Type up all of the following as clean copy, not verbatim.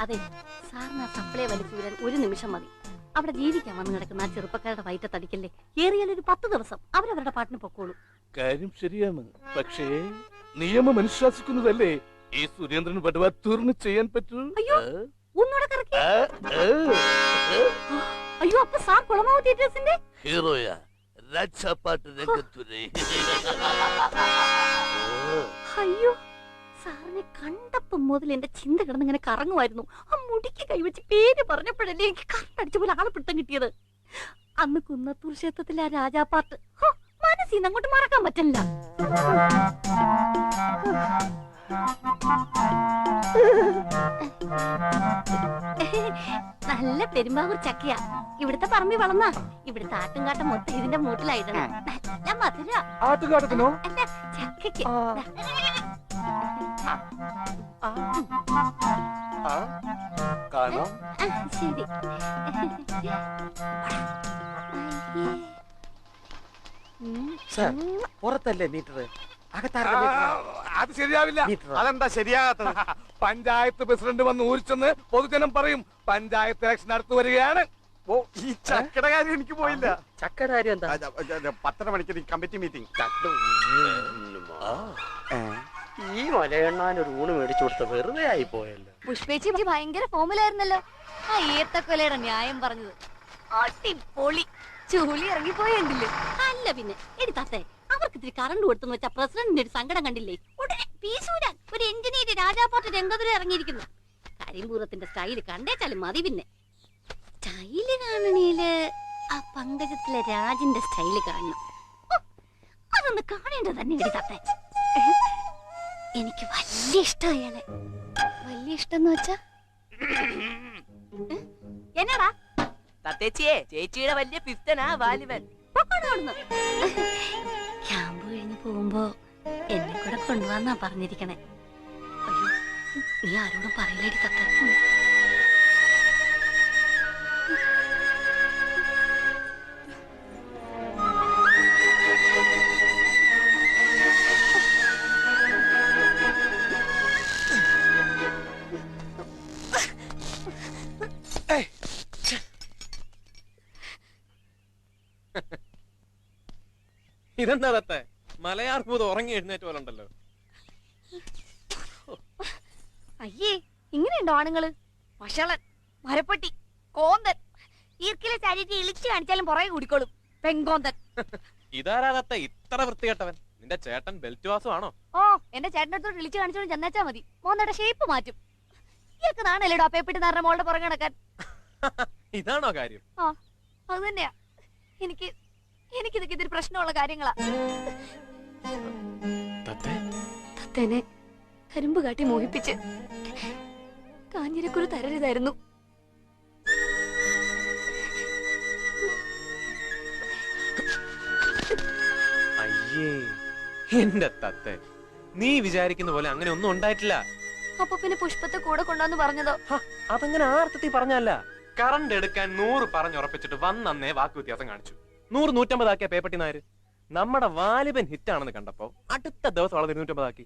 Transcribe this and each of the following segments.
അതെ, സാറിന് ആ സപ്ലൈ വലിച്ചു വരാൻ ഒരു നിമിഷം മതി. അവിടെ ജീവിക്കാൻ വന്നു കിടക്കുന്ന ആ ചെറുപ്പക്കാരുടെ വയറ്റത്തടിക്കല്ലേ. ഏറിയാൽ ഒരു 10 ദിവസം അവരവരുടെ പാട്ടിന് പൊക്കോളൂ. കാര്യം ശരിയാണ്, പക്ഷേ നിയമം അനുശാസിക്കുന്നതല്ലേ ഈ സുരേന്ദ്രൻ പടുവ തീർന്നു ചെയ്യാൻ പറ്റൂ. അയ്യോ, ഒന്നുകൂടെ കറക്കി. അയ്യോ, അപ്പൊ സാർ കുളമാവ് തിയേറ്റേഴ്സിന്റെ ഹീറോയാ രാജാപ്പാട്ട് രംഗത്തുരേ. അയ്യോ, സാറിനെ കണ്ടപ്പം മുതൽ എന്റെ ചിന്ത കിടന്ന് ഇങ്ങനെ കറങ്ങുമായിരുന്നു. ആ മുടിക്ക് കൈവച്ച് പേര് പറഞ്ഞപ്പോഴല്ലേ എനിക്ക് കറണ്ടടിച്ച പോലെ ആളെ പിടുത്തം കിട്ടിയത്. അന്ന് കുന്നത്തൂർ ക്ഷേത്രത്തിലെ ആ രാജാപ്പാട്ട് മനസ്സിന്ന് അങ്ങോട്ട് മറക്കാൻ പറ്റില്ല. നല്ല പെരുമ്പാവൂർ ചക്കയാ. ഇവിടുത്തെ പറമ്പി വളർന്ന ഇവിടുത്തെ ആട്ടുംകാട്ടം മൊത്തം ഇതിന്റെ മൂട്ടിലായിടണം. നല്ല മധുര. ആട്ടുകാട്ടത്തിനോ? അല്ല, ചക്കയ്ക്ക്. ശരി. പുറത്തല്ലേ മീറ്റർ? അത് ശരിയാവില്ല. അതെന്താ ശരിയാകാത്തത്? പഞ്ചായത്ത് പ്രസിഡന്റ് വന്ന് ഊരിച്ചെന്ന് പൊതുജനം പറയും. പഞ്ചായത്ത് ഇലക്ഷൻ അടുത്ത് വരികയാണ്. ഓ, ഈ ചക്കയുടെ കാര്യം എനിക്ക് പോയില്ല. ചക്കയുടെ കാര്യം എന്താ? 10:30 മണിക്ക് കമ്മിറ്റി മീറ്റിംഗ്. ഈ മലയെണ്ണാൻ ഒരു ഊണ് മേടിച്ചു കൊടുത്ത വെറുതെ ആയി പോയല്ലോ. പുഷ്പേച്ചി ഭയങ്കര ഫോമിലായിരുന്നല്ലോ. ആ ഏത്തക്കൊലയുടെ ന്യായം പറഞ്ഞത് അടിപൊളി. ചൂളി ഇറങ്ങിപ്പോയെങ്കില്. അല്ല പിന്നെ എടുത്താത്തെ അവർക്ക് ഇത്തിരി കറണ്ട് കൊടുത്തെന്ന് വെച്ചാ പ്രസിഡന്റിന്റെ ഒരു സങ്കടം കണ്ടില്ലേ? ഉടനെ പീശൂരാൻ ഒരു എഞ്ചിനീയർ രാജാപ്പാട്ട് രംഗത്തുര ഇറങ്ങിയിരിക്കുന്നു. കരിമ്പൂരത്തിന്റെ സ്റ്റൈല് കണ്ടേച്ചാലും മതി. പിന്നെ സ്റ്റൈല് കാണണേല് ആ പങ്കജത്തിലെ രാജിന്റെ സ്റ്റൈല് കാണണം. അതൊന്ന് കാണേണ്ടത് തന്നെ എടുത്താത്തെ. എനിക്ക് വലിയ ഇഷ്ടം അയാളെ. വലിയ ഇഷ്ടം എന്ന് വെച്ചാ എന്നാടാ? തത്തേച്ചിയെ, ചേച്ചിയുടെ വലിയ പിസ്റ്റനാ വാലിബൻ. ക്യാമ്പ് കഴിഞ്ഞ് പോകുമ്പോ എന്നെ കൂടെ കൊണ്ടുവന്നാ പറഞ്ഞിരിക്കണേ. അയ്യോ, നീ ആരോടും പറയില്ലേടി തത്ത. ഇതെന്താ തത്തെ? മലയാർ ഭൂതം ഉറങ്ങി എഴുന്നേറ്റ് പോലെ ഉണ്ടല്ലോ. അയ്യേ, ഇങ്ങനെയുണ്ടോ ആണുങ്ങള്? വഷളൻ, മരപ്പട്ടി, കോന്തൻ. ഈർക്കിലെ ചാരിറ്റി ഇളിച്ചു കാണിച്ചാലും പുറകെ കൂടിക്കോളും. പെങ്കോന്തൻ. ഇതാരാ തത്തെ ഇത്ര വൃത്തികെട്ടവൻ? നിന്റെ ചേട്ടൻ ബെൽറ്റ് വാസമാണോ? ഓ, എന്റെ ചേട്ടന്റെ അടുത്തോട്ട് ഇളിച്ചു കാണിച്ചോണ്ട് ചെന്നേച്ചാ മതി. മോന്നയുടെ ഷേപ്പ് മാറ്റും. ഇയാൾക്ക് നാണല്ലേടോ പേപ്പിട്ട് നിറഞ്ഞ മോളുടെ പുറകെ നടക്കാൻ? ഇതാണോ കാര്യം? ആ, അത് തന്നെയാ. എനിക്കിതൊക്കെ ഇതൊരു പ്രശ്നമുള്ള കാര്യങ്ങളാ. തത്തേനെ കരിമ്പ് കാട്ടി മോഹിപ്പിച്ച് കാഞ്ഞിരക്കുരു തരരുതായിരുന്നു. അയ്യേ, എന്റെ തത്തെ, നീ വിചാരിക്കുന്ന പോലെ അങ്ങനെ ഒന്നും ഉണ്ടായിട്ടില്ല. അപ്പൊ പിന്നെ പുഷ്പത്തെ കൂടെ കൊണ്ടുവന്ന് പറഞ്ഞതോ? അതങ്ങനെ ആർത്ഥത്തിൽ പറഞ്ഞല്ല. കറണ്ട് എടുക്കാൻ 100 പറഞ്ഞുറപ്പിച്ചിട്ട് വന്നേ വാക്ക് വ്യത്യാസം കാണിച്ചു. 100 150 ആക്കിയ പേപ്പട്ടി നായര്. നമ്മുടെ വാലിബൻ ഹിറ്റാണെന്ന് കണ്ടപ്പോ അടുത്ത ദിവസം വളരെ 250 ആക്കി.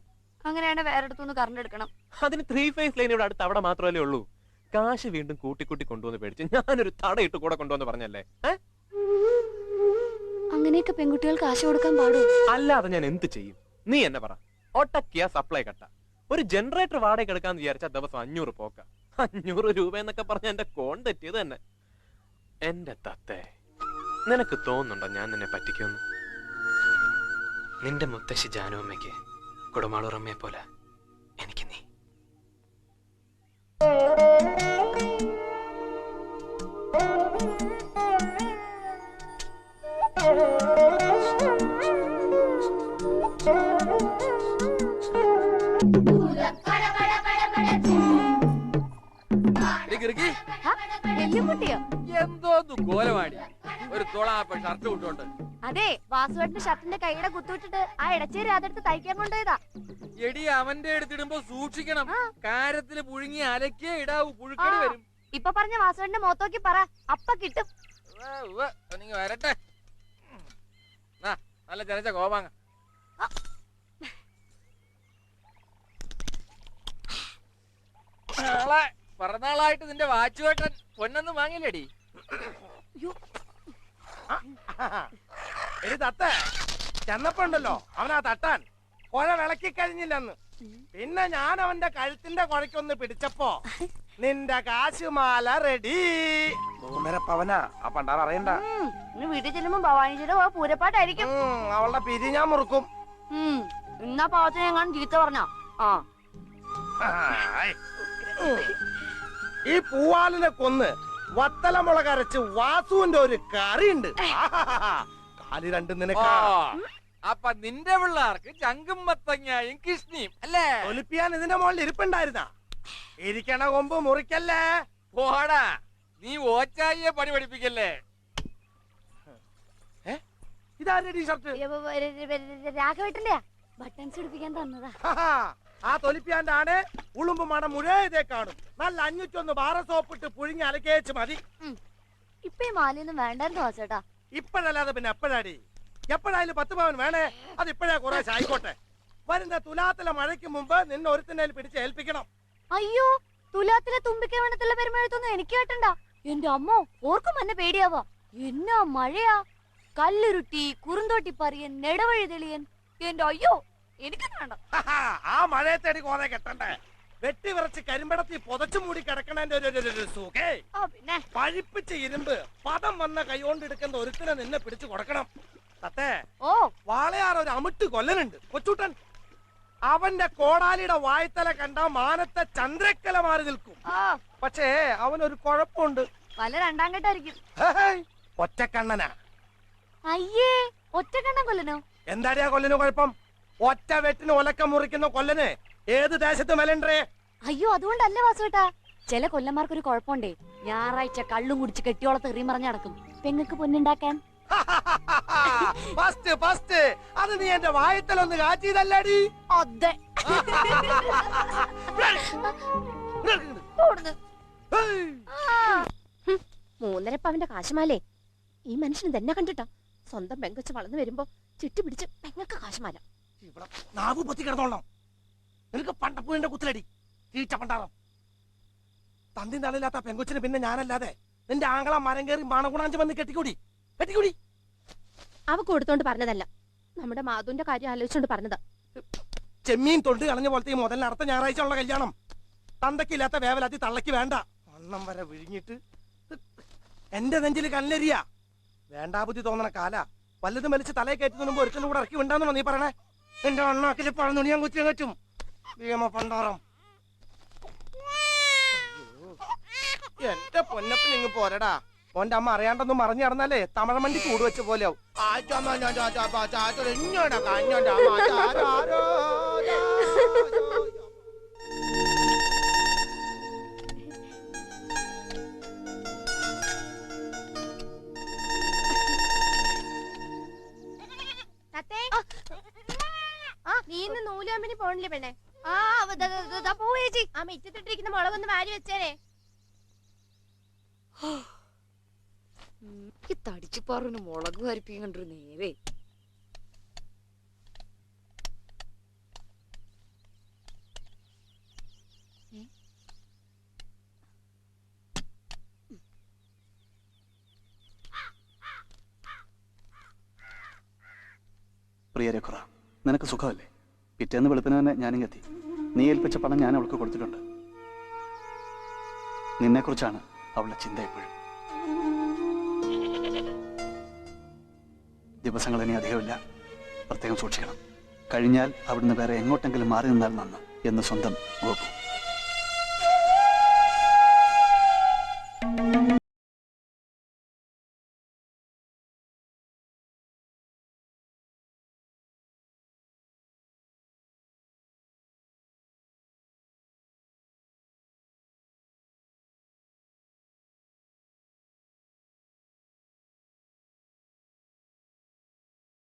അങ്ങനെയാണ് വേറെ അടുത്തുനിന്ന് കറണ്ട് എടുക്കണം. അതിന് 3 ഫേസ് ലൈൻ ഇവിടെ അടുത്ത് അവിടെ മാത്രമല്ലേ ഉള്ളൂ. കാശ് വീണ്ടും കൂട്ടിക്കൂട്ടി കൊണ്ടുവന്ന് പേടിച്ച് ഞാനൊരു തടയിട്ട് കൂടെ കൊണ്ടുവന്ന് പറഞ്ഞല്ലേ. അങ്ങനെയൊക്കെ പെൺകുട്ടികൾ കാശ് കൊടുക്കാൻ പാടൂ? അല്ലാതെ ഞാൻ എന്ത് ചെയ്യും? നീ എന്നെ പറ. ഒട്ടക്കിയ സപ്ലൈ കട്ട. ഒരു ജനറേറ്റർ വാടക എടുക്കാന്ന് വിചാരിച്ച ദിവസം 500 പോക്ക. 500 രൂപ എന്നൊക്കെ പറഞ്ഞ എന്റെ കോൺ തെറ്റിയത് തന്നെ. എന്റെ തത്തേ, നിനക്ക് തോന്നുന്നുണ്ടോ ഞാൻ നിന്നെ പറ്റിക്കുമെന്ന്? നിന്റെ മുത്തശ്ശി ജാനുവമ്മയ്ക്ക് കുടമാളൂറമ്മയെ പോലെ എനിക്ക് നീ. എന്തോന്നു കോലമാടി ഒരു തുളാപ്പ ഷർട്ട് വിട്ടോണ്ട്. അതെ, വാസുവേട്ടന്റെ ഷർട്ടിന്റെ കൈയുടെ കുത്തുവിട്ടിട്ട് ആ ഇടച്ചേരി അതെടുത്ത് തയ്ക്കാൻ കൊണ്ടുപോയതാ. എടി, അവന്റെ അടുത്തിടുമ്പോ സൂക്ഷിക്കണം. കാരത്തില് പുഴുങ്ങി അലക്കേ ഇടാവൂ, പുഴുക്കടി വരും. ഇപ്പൊ പറഞ്ഞ വാസുവേട്ടന്റെ മുഖത്തോക്കി പറ, അപ്പ കിട്ടും. വരട്ടെ. നല്ല ചനച്ച കോവാങ്ങ. പിറന്നാളായിട്ട് നിന്റെ വാച്ചുവേട്ടൻ പൊന്നൊന്നും വാങ്ങില്ലേടി? എടി തത്തേ, ചെന്നപ്പോ ഉണ്ടല്ലോ അവനാ തട്ടാൻ കുഴ വിളക്കി കഴിഞ്ഞില്ലെന്ന്. പിന്നെ ഞാൻ അവന്റെ കഴുത്തിന്റെ കുഴക്കൊന്ന് പിടിച്ചപ്പോ നിന്റെ കാശുമാല റെഡി. 3.5 പവനാ. ആ പണ്ടാറ് അറിയണ്ട. ഇന്ന് വീട്ടിൽ ചെല്ലുമ്പോ ഭവാനിയുടെ പൂരപ്പാട്ടായിരിക്കും. അവളുടെ പിരി ഞാൻ മുറുക്കും. ഇന്നാ പാവത്തിന് എങ്ങാനും ചീത്ത പറഞ്ഞോ? ഈ പൂവാലിനെ കൊന്ന് വത്തലമുളക് അരച്ച് വാസുവിന്റെ ഒരു കറിയുണ്ട്. കാലി രണ്ടും നിനക്ക്. അപ്പൊ നിന്റെ പിള്ളേർക്ക് ചങ്കും മത്തങ്ങായും കിഷ്ണിയും അല്ലേ? ഒലിപ്പിയാൻ ഇതിന്റെ മുകളിൽ ഇരിപ്പുണ്ടായിരുന്ന. ഇരിക്കണ കൊമ്പ് മുറിക്കല്ലേ. പോടാ, നീ ഓച്ചായിയെ പണി പഠിപ്പിക്കല്ലേ. ഇതാരുടെ ടീഷർട്ട്? രാഘവേട്ടന്റെ ബട്ടൺസ് പിടിപ്പിക്കാൻ തന്നതാ. ആ തൊലിപ്പിയാന്റെ ആണ്. ഉളുമ്പ് മണം മുഴുവൻ ഇതേ കാണും. നല്ല 501 ബാറ സോപ്പിട്ട് പുഴുങ്ങി അലക്കേച്ച് മതി. ഇപ്പൊ ഈ മാലയൊന്നും വേണ്ടായിരുന്നു വാസേട്ടാ. ഇപ്പഴല്ലാതെ പിന്നെ എപ്പോഴാടി? എപ്പോഴായാലും 10 പവൻ വേണേ. അത് ഇപ്പോഴേ കുറേശ്ശെ ആയിക്കോട്ടെ. വരുന്ന തുലാത്തിലെ മഴയ്ക്ക് മുമ്പ് നിന്നെ ഒരുത്തിനെ പിടിച്ച് ഏൽപ്പിക്കണം. അയ്യോ, തുലാത്തിലെ തുമ്പിക്ക വേണത്തിലുള്ള പെരുമഴത്തൊന്നും എനിക്ക് കേട്ടണ്ട. എന്റെ അമ്മോ, ഓർക്കും എന്നെ പേടിയാവാ. എന്നാ മഴയാ! കല്ലുരുട്ടി, കുറുന്തോട്ടി പറയൻ, നെടവഴി തെളിയൻ. എന്റെ അയ്യോ, എനിക്കൊന്നും വേണ്ട. ആ മഴയെ തേടി കോറെ കെട്ടണ്ടേ? വെട്ടി വിറച്ച് കരിമ്പടത്തി പുതച്ചു മൂടി കിടക്കണേന്റെ ഒരു സുഖേ. പിന്നെ പഴിപ്പിച്ച ഇരുമ്പ് പദം വന്ന കൈകൊണ്ട് എടുക്കുന്ന ഒരുത്തിനെ നിന്നെ പിടിച്ചു കൊടുക്കണം. തത്തേ, വാളയാർ ഒരു അമിട്ട് കൊല്ലനുണ്ട്, കൊച്ചൂട്ടൻ. അവന്റെ കോടാലിയുടെ വായ്ത്തല കണ്ട മാനത്തെ ചന്ദ്രക്കല മാറി നിൽക്കും. പക്ഷേ അവനൊരു കുഴപ്പമുണ്ട്. പല രണ്ടാം കെട്ടായിരിക്കും. ഒറ്റക്കണ്ണനാ. അയ്യേ, ഒറ്റക്കണ്ണൻ കൊല്ലനോ? എന്താടിയാ കൊല്ലന് കുഴപ്പം? ഒറ്റ വെട്ടിന് ഒലക്ക മുറിക്കുന്ന കൊല്ലന് ഏത് ദേശത്ത് വിലണ്ടേ? അയ്യോ, അതുകൊണ്ടല്ല വാസുവേട്ടാ. ചില കൊല്ലന്മാർക്കൊരു കുഴപ്പമുണ്ടേ. ഞായറാഴ്ച കള്ളും കുടിച്ച് കെട്ടിയോളത്ത് എറിയും പറഞ്ഞ് നടക്കും പെങ്ങക്ക് പൊന്നുണ്ടാക്കാൻ. അത് നീ എന്റെ വായത്തലൊന്ന് കാച്ചിതല്ലടി. അതെ. 3.5 പവന്റെ കാശുമാലേ. ഈ മനുഷ്യന് തന്നെ കണ്ടിട്ടാ സ്വന്തം പെങ്കൊച്ച് വളർന്നു വരുമ്പോ ചുറ്റി പിടിച്ച് പെങ്ങക്ക് കാശുമാല. നാവ് പൊത്തി കിടന്നോളണം. നിനക്ക് പണ്ടപ്പൂവിന്റെ കുത്തിലടി ചീച്ച പണ്ടാറം. തന്തി തള്ളില്ലാത്ത പെങ്കൊച്ചിന് പിന്നെ ഞാനല്ലാതെ നിന്റെ ആംഗള മരം കയറി മണഗുണാഞ്ച് വന്ന് കെട്ടിക്കൂടി. അവ കൊടുത്തോണ്ട് പറഞ്ഞതല്ല, നമ്മുടെ മാധുവിന്റെ കാര്യം ആലോചിച്ചോണ്ട് പറഞ്ഞതാ. ചെമ്മീൻ തൊണ്ട് കളഞ്ഞ പോലത്തെ ഈ മുതലിന് അടുത്ത ഞായറാഴ്ച ഉള്ള കല്യാണം. തന്തക്കില്ലാത്ത വേവലാത്തി തള്ളക്ക് വേണ്ട. വണ്ണം വരെ വിഴുങ്ങിട്ട് എന്റെ നെഞ്ചിൽ കല്ലരിയാ. വേണ്ടാ ബുദ്ധി തോന്നണ കാല. വല്ലതും വലിച്ച് തലയെ കയറ്റുന്ന മുമ്പ് ഒരുത്തനും കൂടെ ഇറക്കി വിണ്ടാന്നോ നീ പറയണേ? എന്റെ അണ്ണാക്കിൽ പഴന്നുണി ഞാൻ കുത്തിയും കറ്റും. ഭീമ പണ്ടാറം. എന്റെ പൊന്നപ്പിൽ ഇങ്ങ് പോരടാ. ഓന്റെ അമ്മ അറിയാണ്ടൊന്നും മറിഞ്ഞു നടന്നാലേ തമിഴമണ്ടി കൂടുവെച്ച പോലെയാവും. നീ ഇന്ന് നൂലുകമ്പനി പോണില്ലേ പെണ്ണെ? പോയേച്ചി. ആ മിറ്റത്തിട്ടിരിക്കുന്ന മുളകൊന്ന് വാരി വെച്ചേനെ. തടിച്ചു പറഞ്ഞു മുളക് വരിപ്പിയും കണ്ടൊരു നേരെ. പ്രിയ രഘുറ, നിനക്ക് സുഖമല്ലേ? പിറ്റേന്ന് വെളുപ്പിന് തന്നെ ഞാനിങ്ങെത്തി. നീ ഏൽപ്പിച്ച പണം ഞാൻ അവൾക്ക് കൊടുത്തിട്ടുണ്ട്. നിന്നെക്കുറിച്ചാണ് അവളുടെ ചിന്ത എപ്പോഴും. ദിവസങ്ങൾ ഇനി അധികമില്ല. പ്രത്യേകം സൂക്ഷിക്കണം. കഴിഞ്ഞാൽ അവിടുന്ന് വേറെ എങ്ങോട്ടെങ്കിലും മാറി നിന്നാൽ നന്ന് എന്ന് സ്വന്തം ഗോപു.